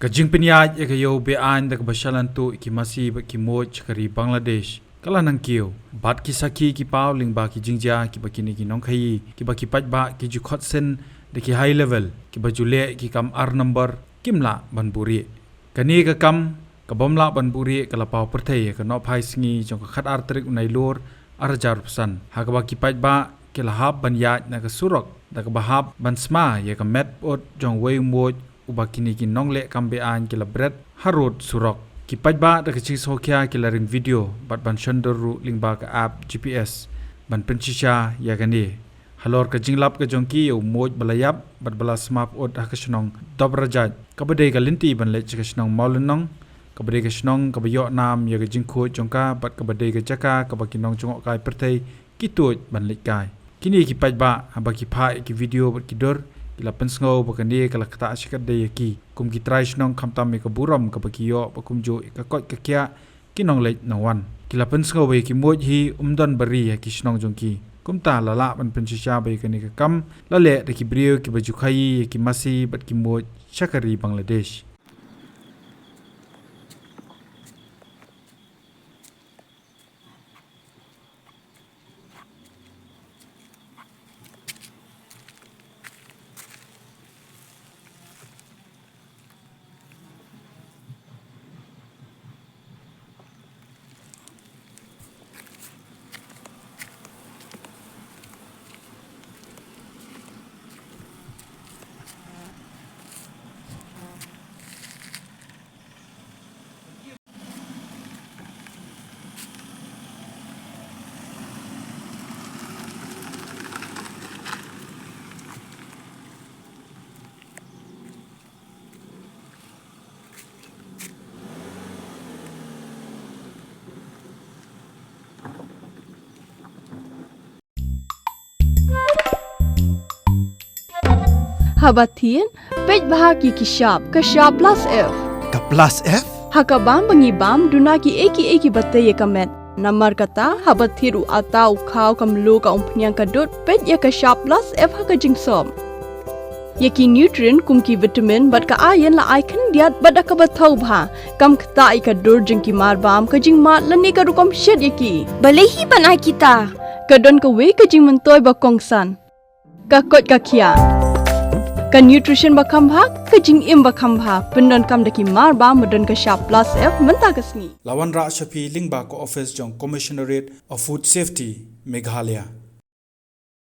Kajing pinyaj ikayo bean dak basalan tu iki masih baki moj kari Bangladesh. Kala nang kiyo, bat ki saki ki pau ling ba ki jingja ki bakini ki nong khai ki baki paj ba ki jukhot sen de ki high level ki bajule ki kam ar number kimla banburi. Kani ka kam ka bomla banburi kala pau perthai ka no phai singi jong ka khat ar trik unai lor ar jar psan. Ha ka baki paj ba ki lahab ban yaj na ka surok da ka bahab ban sma ye ka met ot jong wei moj ubakini ki nongle kambe an kila bret harod surok ki pajba da kichi sokya kila ring video bat ban shandoru lingba ka app GPS ban penchisha ya gani halor ka jinglap ka jongki yo moj balayap bat bala smap od hakashnong dobrajat kabade ka linti ban le chikashnong maulunong kabade ka shnong kabayo nam ya ka jingkho jongka bat kabade ka jaka kabakinong jongok kai perthai ki toj ban le kai kini ki pajba habaki pha ki video bat ki dor kila pensngau bakandi kala kata asyikat daya ki kum ki try snong khamtam me ka buram ka bakiyo bakum jo ka kot ka kya kinong leit nawan kila pensngau be ki moj hi umdan bari ya ki snong jongki kum ta lala ban pensisha be kani ka kam lale de ki brio ki baju khai ki masi bat ki moj shakari Bangladesh Habatin, pej bahagi kishab, kashab plus F. Ka plus F? Hakabam bangibam dunaki eki batay kamet. Namar kata habathiru atau kau kamlu ka umpnyang kadut pej ya kashab plus F hakajing som. Yaki nutrient kumki vitamin bat ka ayan la icon diat bat akabatau bha. Kam kata ikadur jengki marbam kajing mat lani ka rukom shed yaki. Balehi banai kita. Kadon ka we kajing mentoy bakongsan. Kakot kakia. Ka nutrition bakam bha kajing im bakam bha pendon kam daki marba modon ka sharp plus F menta kasni lawan ra shapi lingba ko office jong commissionerate of food safety Meghalaya